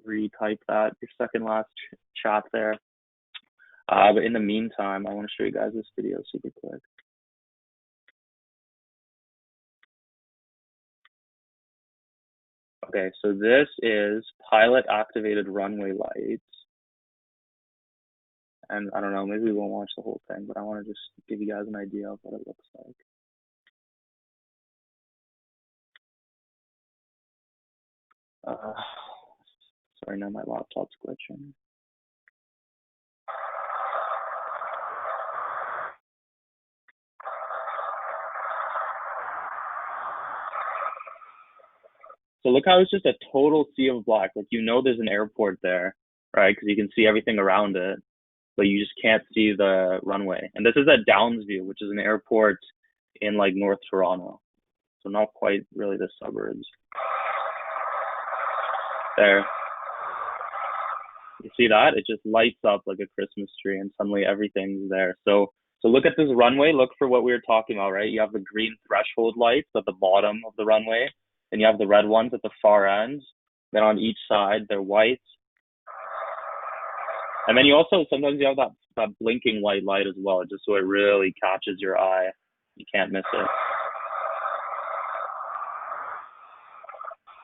retype that, your second last chat there. But in the meantime, I want to show you guys this video super quick. Okay, so this is pilot activated runway lights. And I don't know, maybe we won't watch the whole thing, but I want to just give you guys an idea of what it looks like. Sorry, now my laptop's glitching. So look how it's just a total sea of black. Like, you know there's an airport there, right? Because you can see everything around it, but you just can't see the runway. And this is at Downsview, which is an airport in like North Toronto. So not quite really the suburbs. There. You see that? It just lights up like a Christmas tree and suddenly everything's there. So look at this runway. Look for what we were talking about, right? You have the green threshold lights at the bottom of the runway, and you have the red ones at the far ends. Then on each side, they're white. And then you also, sometimes you have that blinking white light as well, just so it really catches your eye. You can't miss it.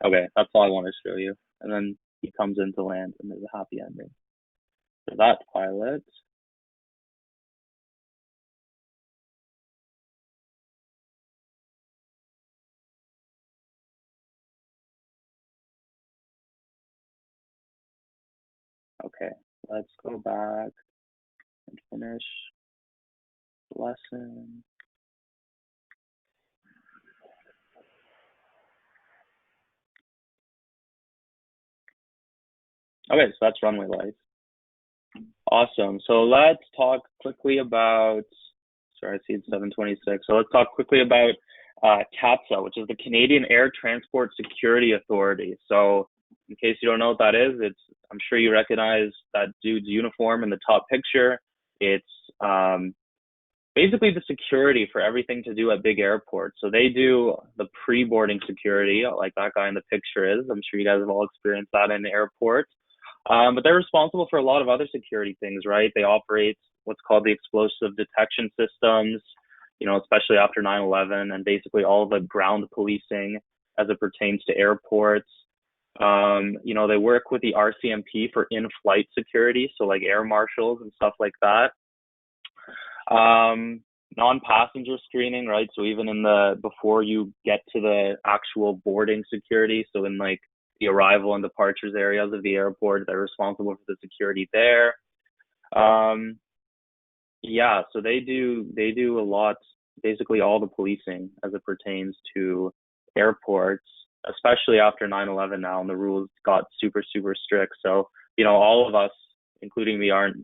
Okay, that's all I want to show you. And then he comes into land and there's a happy ending. So that pilot. Okay, let's go back and finish the lesson. Okay, so that's runway lights. Awesome. So let's talk quickly about, sorry, I see it's 7:26. So let's talk quickly about CATSA, which is the Canadian Air Transport Security Authority. So in case you don't know what that is, I'm sure you recognize that dude's uniform in the top picture. It's basically the security for everything to do at big airports. So they do the pre-boarding security, like that guy in the picture is. I'm sure you guys have all experienced that in the airport. But they're responsible for a lot of other security things, right? They operate what's called the explosive detection systems, you know, especially after 9/11, and basically all the ground policing as it pertains to airports. You know, they work with the RCMP for in-flight security, so like air marshals and stuff like that. Non-passenger screening, right? So even before you get to the actual boarding security, so in like the arrival and departures areas of the airport, they're responsible for the security there. Yeah, so they do a lot, basically all the policing as it pertains to airports, especially after 9/11 now, and the rules got super, super strict. So, you know, all of us, including me, aren't,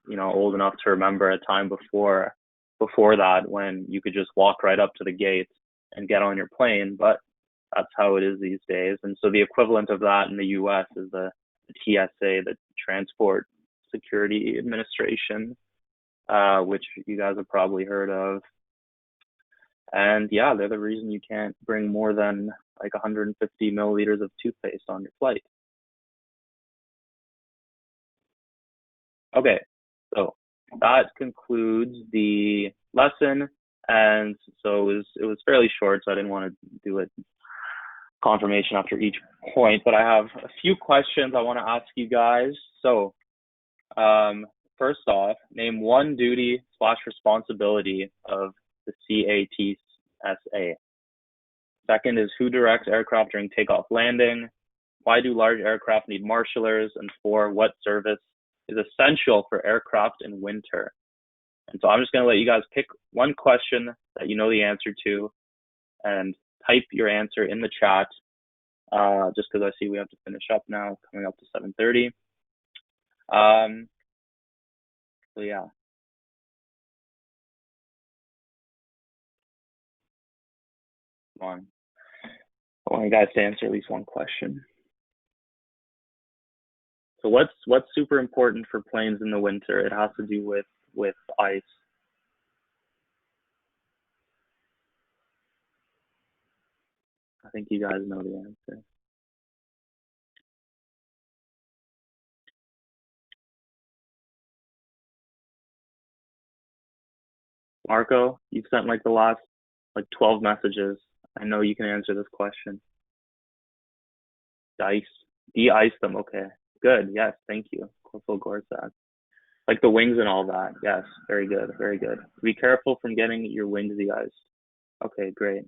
you know, old enough to remember a time before that when you could just walk right up to the gate and get on your plane, but that's how it is these days. And so the equivalent of that in the US is the TSA, the Transport Security Administration, which you guys have probably heard of. And yeah, they're the reason you can't bring more than like 150 milliliters of toothpaste on your flight. Okay, so that concludes the lesson. And so it was fairly short, so I didn't want to do it confirmation after each point, but I have a few questions I want to ask you guys. So first off, name one duty/responsibility of the CATSA. Second is who directs aircraft during takeoff landing? Why do large aircraft need marshalers? And 4, what service is essential for aircraft in winter? And so I'm just going to let you guys pick one question that you know the answer to and type your answer in the chat, just because I see we have to finish up now, coming up to 7:30. So yeah. fun. I want you guys to answer at least one question. So what's super important for planes in the winter? It has to do with ice. I think you guys know the answer. Marco, you've sent like the last 12 messages. I know you can answer this question. Dice. De-ice them, okay. Good, yes, thank you. Corporal Gorsak. Like the wings and all that. Yes, very good, very good. Be careful from getting your wings de-iced. Okay, great.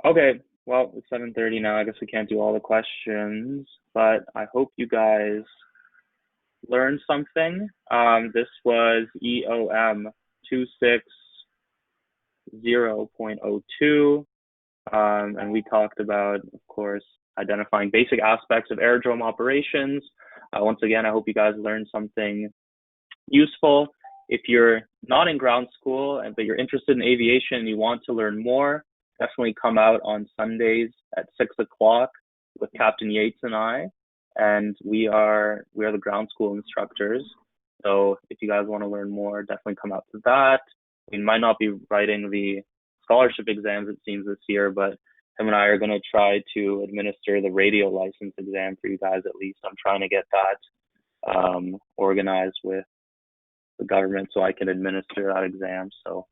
Okay, well, it's 7:30 now. I guess we can't do all the questions, but I hope you guys learned something. This was EOM 260.02, and we talked about, of course, identifying basic aspects of aerodrome operations. Once again, I hope you guys learned something useful. If you're not in ground school, but you're interested in aviation and you want to learn more, definitely come out on Sundays at 6 o'clock with Captain Yates and I. And we are the ground school instructors. So if you guys want to learn more, definitely come out to that. We might not be writing the scholarship exams, it seems, this year, but him and I are going to try to administer the radio license exam for you guys at least. I'm trying to get that organized with the government so I can administer that exam. So,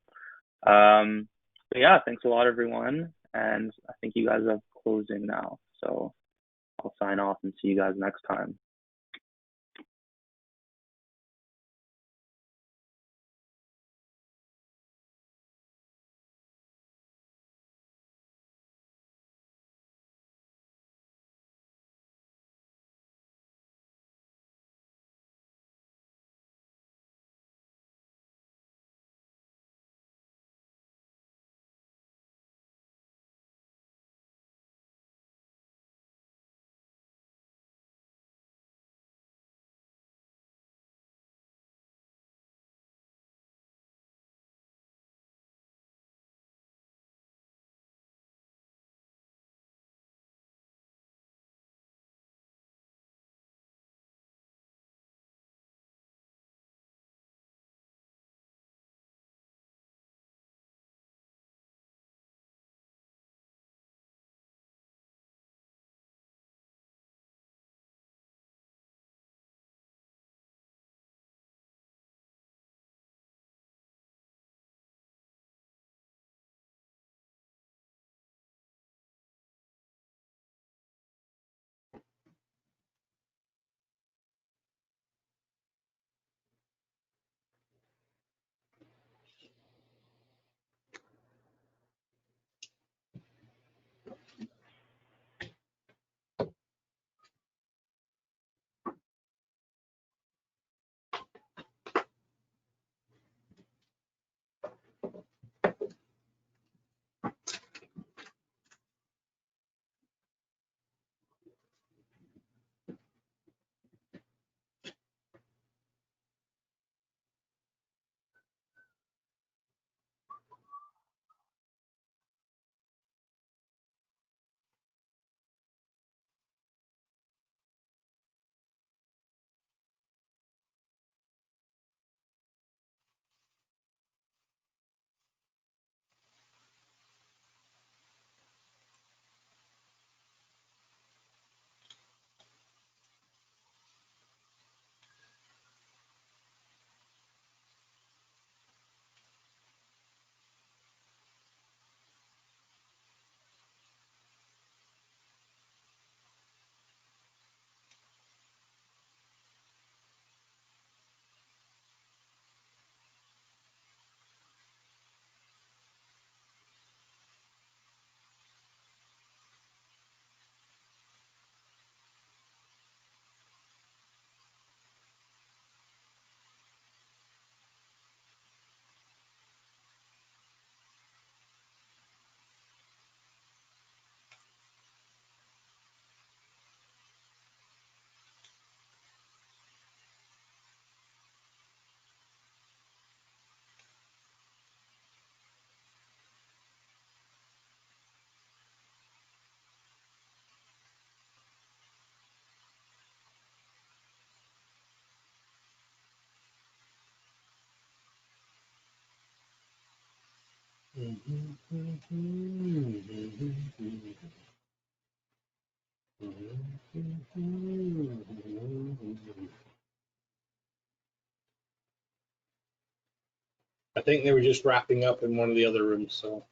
yeah, thanks a lot, everyone. And I think you guys are closing now. So I'll sign off and see you guys next time. I think they were just wrapping up in one of the other rooms, so